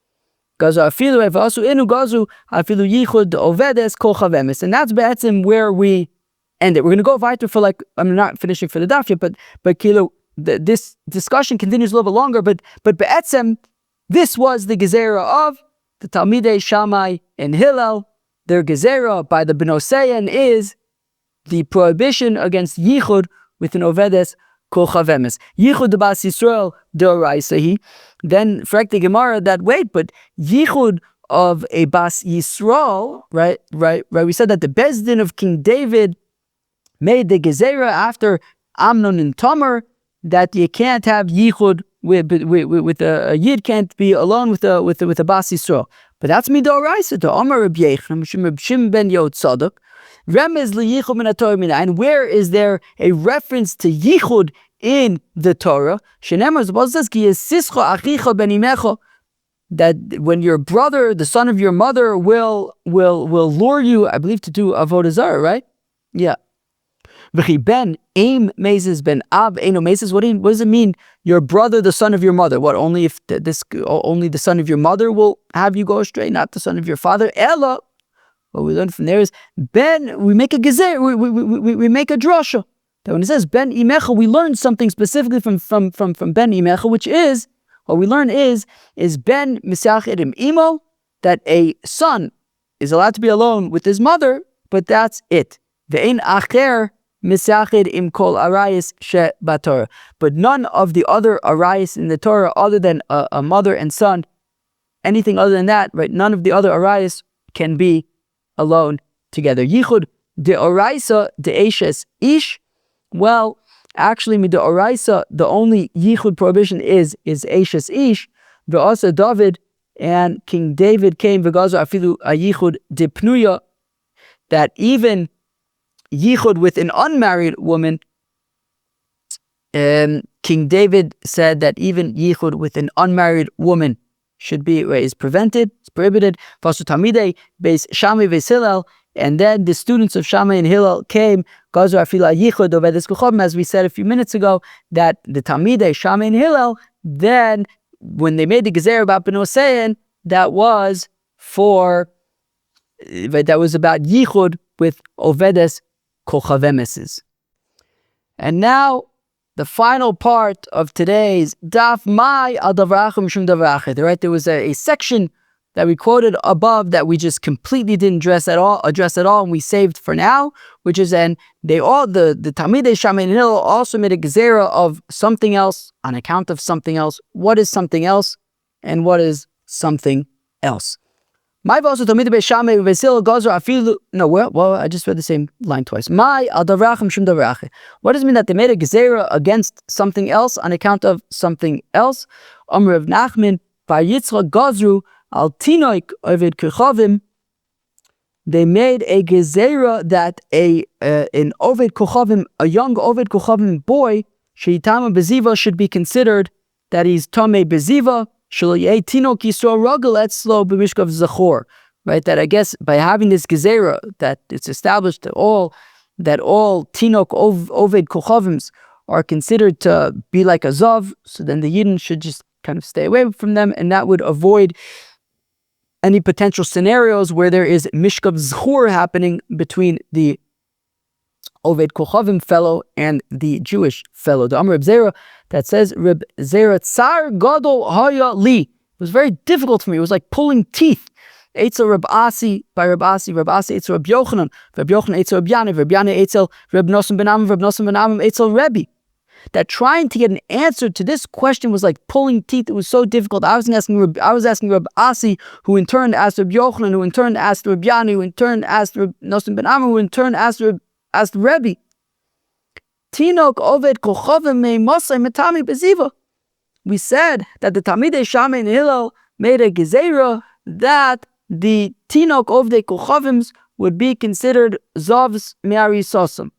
Gazu afilu evasu inu gazu afilu yichud Ovedes Kochavemis, and that's be'etzim where we end it. We're going to go weiter for I'm not finishing for the daf yet, but Kilo, this discussion continues a little bit longer, but be'etzim, this was the gezerah of the Talmidei Shammai and Hillel. Their gezerah by the Benosein is the prohibition against yichud with an Ovedes Kochavemis. Yichud de bas Yisrael d'oraisahi. Then frag the Gemara that wait, but yichud of a Bas Yisrael, right? We said that the Beis Din of King David made the Gezerah after Amnon and Tamar that you can't have yichud with a yid can't be alone with a Bas Yisrael. But that's midoraisa. The Amar Reb Yechon, Reb Shimon ben Yotzadok, remez liyichud min haTorah mina. And where is there a reference to yichud in the Torah? Shenemar Zebal says ki yesischa achicha ben imecha, that when your brother, the son of your mother, will lure you, I believe, to do Avodah Zarah, right? Yeah. V'chi ben aim mezes ben ab eino mezes. What does it mean? Your brother, the son of your mother. What? Only if only the son of your mother will have you go astray, not the son of your father. Ella. What we learn from there is ben. We make a gezer. We make a drasha. That when it says ben imecha, we learn something specifically from ben imecha, which is what we learn is ben misachid im imo, that a son is allowed to be alone with his mother, but that's it. Ve'ein acher misachid im kol arayis she batorah. But none of the other arayis in the Torah, other than a mother and son, anything other than that, right? None of the other arayis can be alone together. Yichud de oraisa de eshes ish. Well, actually, mid de oraisa, the only yichud prohibition is eshes ish. Ve'asa David, and King David came v'gazu afilu a yichud de pnuya, that even yichud with an unmarried woman, King David said that even yichud with an unmarried woman is prevented, it's prohibited. Vasu Talmidei beis Shammai beis Hillel, and then the students of Shammai and Hillel came, gazu afila yichud ovedes kochavim, as we said a few minutes ago, that the Talmidei, Shammai and Hillel, then when they made the gezer about ben Hosein, that was about yichud with ovedes kochavemeses. And now, the final part of today's daf mai al davrachim shum davrachid. Right, there was a section that we quoted above that we just completely didn't address at all, and we saved for now, which is the Talmidei Shammai and Hillel also made a gezerah of something else on account of something else. What is something else, and what is something else? My also Talmidei beis Shammai beis Hillel gazer afilu. No, well, I just read the same line twice. My al davrachim shum davrachid. What does it mean that they made a gezerah against something else on account of something else? Amr of Nachman by Yitzchak gazru al tinoik ovid kochavim. They made a gezerah that an ovid kochavim, a young ovid kochavim boy, sheitama beziva, should be considered that he's tamei beziva. Right, that I guess by having this gezerah, that it's established that all tinok oved kochavims are considered to be like a zav, so then the yidden should just kind of stay away from them, and that would avoid any potential scenarios where there is mishkav zchur happening between the Oved Kochavim fellow and the Jewish fellow. The Amr Reb Zarah, that says, Reb Zarah Tsar Gadol Haya Li. It was very difficult for me. It was like pulling teeth. Eitzel Reb Asi, by Reb Asi Eitzel Reb Yochanan, Reb Yochanan Eitzel Reb Yana, Reb Yana Eitzel Reb Nosson ben Amram, Reb Nosson ben Amram Eitzel Rebbe. That trying to get an answer to this question was like pulling teeth. It was so difficult. I was asking Reb Asi, who in turn asked Reb Yochanan, who in turn asked Reb Yana, who in turn asked Reb Nosson ben Amram, who in turn asked Rebbe. Tinok Oved Kochavim mei Mosai Metami Beziva. We said that the Talmidei Shammai and Hillel made a gezerah that the Tinok Oved Kochavims would be considered Zavs Me'ari Sosam.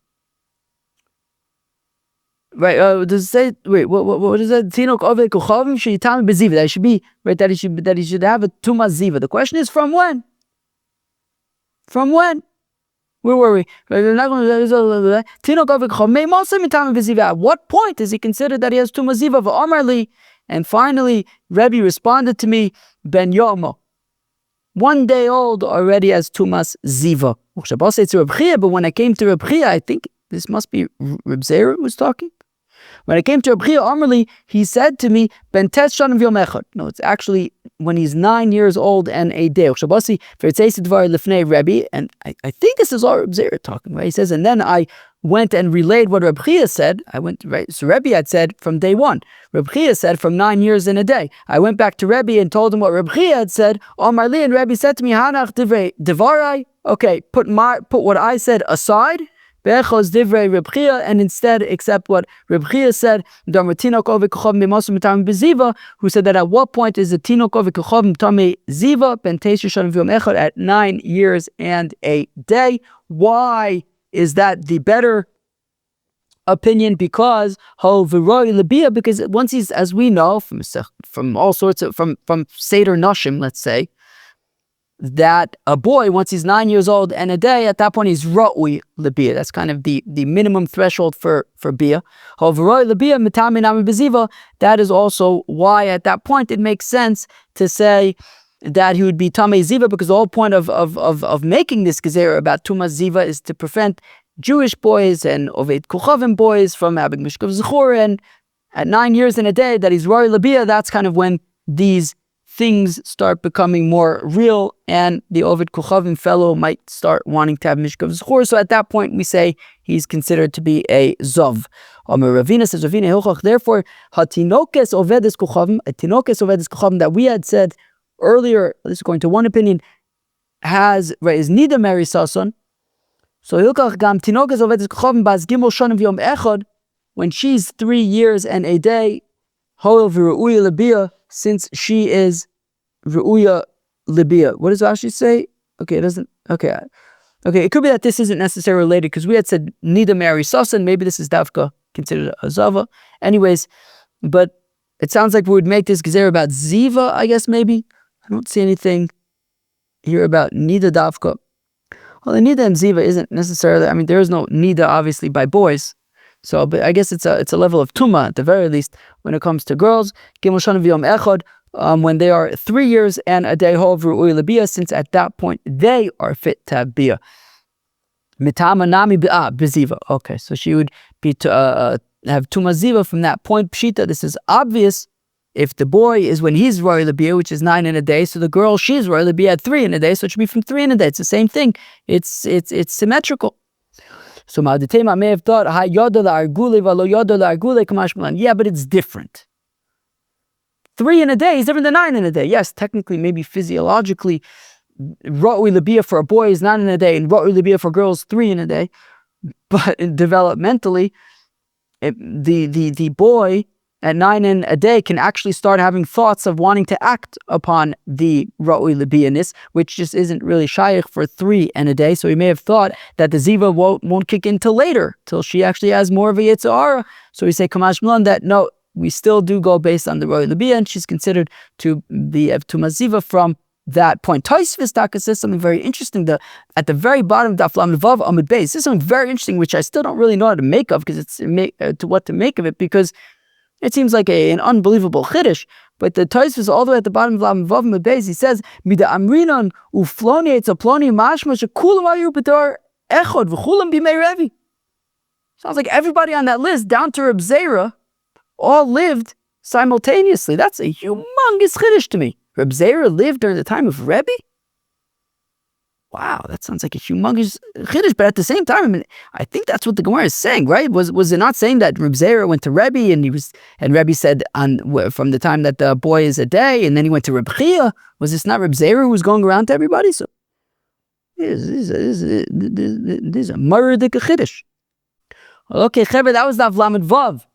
Right, does it say, what is that? Tinok Oved Kochavim Sheitami Beziva. That should be, right, that he should have a Tuma Ziva. The question is, from when? From when? Where were we? At what point is he considered that he has Tuma Ziva v'Amarli? And finally, Rebbe responded to me, Ben Yomo, 1 day old already has Tumas Ziva. But when I came to Reb Chia, I think this must be Reb Zarah who was talking. When I came to Rabbi Chia Amrli, he said to me, Ben tes shanim v'yom echad. No, it's actually when he's 9 years old and a day. And I think this is all Reb Zarah talking, right? He says, and then I went and relayed what Reb Chia said. So Rebbe had said from day one. Reb Chia said from 9 years and a day. I went back to Rebbe and told him what Reb Chia had said. Omar li, and Rebbe said to me, Hanach divrei devarai. Okay, put what I said aside. Be'echos divrei Reb Chia, and instead accept what Reb Chia said. Who said that at what point is the tinok ovikuchav mitame ziva ben teisha shanim v'yom echad, at 9 years and a day. Why is that the better opinion? Because because once he's, as we know from all sorts of from Seder Nashim, let's say, that a boy, once he's 9 years old and a day, at that point he's ra'ui lebia. That's kind of the minimum threshold for bia. That is also why at that point it makes sense to say that he would be tamei ziva, because the whole point of making this gezerah about tumas ziva is to prevent Jewish boys and oved kuchavim boys from having mishkav zechur. And at 9 years and a day that he's ra'ui lebia, that's kind of when these things start becoming more real, and the Ovid Kuchavim fellow might start wanting to have Mishkav Zechor. So at that point, we say he's considered to be a Zov. Ravina says, therefore, Hatinokes Ovedes Kuchavim, a Tinokes Ovedes Kuchavim that we had said earlier, this is going to one opinion, is Nida Mary Sason. So Hilkach Gam Tinokes Ovedes Kuchavim Baz Gimel Shonim V'yom Echad, when she's 3 years and a day, Hoel V'Ru'uya Lebia, since she is Ru'uya Libya. What does Rashi say? Okay, it doesn't. Okay, it could be that this isn't necessarily related, because we had said Nida Mary Sasan. Maybe this is Davka considered a Zava. Anyways, but it sounds like we would make this Gezerah about Ziva, I guess, maybe. I don't see anything here about Nida Davka. Well, the Nida and Ziva isn't necessarily, I mean, there is no Nida, obviously, by boys. So, but I guess it's a level of Tuma, at the very least, when it comes to girls. Gimel Shana V'yom Echad, when they are 3 years and a day, Hov Ru'uy L'Bia, since at that point they are fit to have Bia. Mitama Nami B'Ziva. Okay, so she would be to have Tuma Ziva from that point. Pshita, this is obvious. If the boy is when he's Ru'uy L'Bia, which is 9 in a day, so the girl, she's Ru'uy L'Bia at 3 in a day, so it should be from 3 in a day. It's the same thing. It's symmetrical. So Ma'aditema may have thought, yeah, but it's different. 3 in a day is different than 9 in a day. Yes, technically, maybe physiologically, Ra'ui L'Bia for a boy is 9 in a day, and Ra'ui L'Bia for girls 3 in a day. But developmentally, the boy at 9 in a day can actually start having thoughts of wanting to act upon the Ra'ui L'Bia-ness, which just isn't really shaykh for 3 in a day. So he may have thought that the Ziva won't kick in till later, till she actually has more of a Yitzhara. So we say, Kamash Milan, that no, we still do go based on the Ra'ui L'Bia, and she's considered to be Tuma Ziva from that point. Tosfos Taka says something very interesting. At the very bottom of Daf Lamed Vav Amud Beis, this is something very interesting, which I still don't really know how to make of, because it's to what to make of it, because it seems like an unbelievable chiddush. But the Tosfos all the way at the bottom of Lamed Vav Amud Beis, he says, Mida Amrinon Ufloni Etzaploni Mashma Shekulam Ayu B'Dar Echod V'Chulam B'Mei Revi. Sounds like everybody on that list, down to Reb Zarah, all lived simultaneously. That's a humongous chiddush to me. Reb Zarah lived during the time of Rebbe? Wow, that sounds like a humongous chiddush. But at the same time, I mean, I think that's what the Gemara is saying, right? Was it not saying that Reb Zarah went to Rebbe and Rebbe said from the time that the boy is a day, and then he went to Reb Chia? Was this not Reb Zarah who was going around to everybody? So this is a murdik chiddush. Okay, Cheved, that was Daf Lamed Vav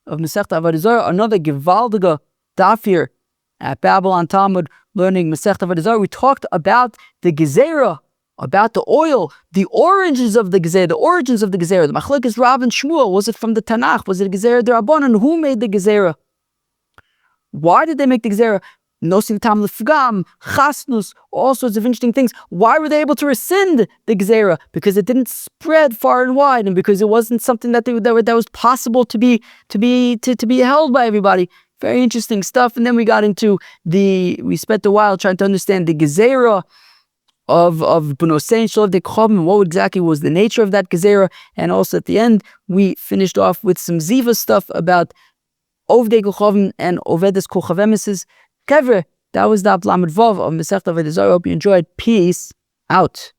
of Masechta Avodah Zarah, another gewaldige daf here at Babylon Talmud, learning Masechta Avodah Zarah. We talked about the gezerah, about the oil, the origins of the gezerah, the Machlekes Rav and Shmuel. Was it from the Tanakh? Was it a gezerah d'Rabbanan? Who made the gezerah? Why did they make the gezerah? Nosim tam lefgam, chasnus, all sorts of interesting things. Why were they able to rescind the gezerah? Because it didn't spread far and wide, and because it wasn't something that was possible to be held by everybody. Very interesting stuff. And then we got into we spent a while trying to understand the gezerah B'no Sein Shel Avodah Kochavim, what exactly was the nature of that gezerah, and also at the end we finished off with some ziva stuff about Avodah Kochavim and Ovedes Kochavemeses. Kevre, that was the Lamed Vav of Masechta Avodah Zarah. Hope you enjoyed. Peace out.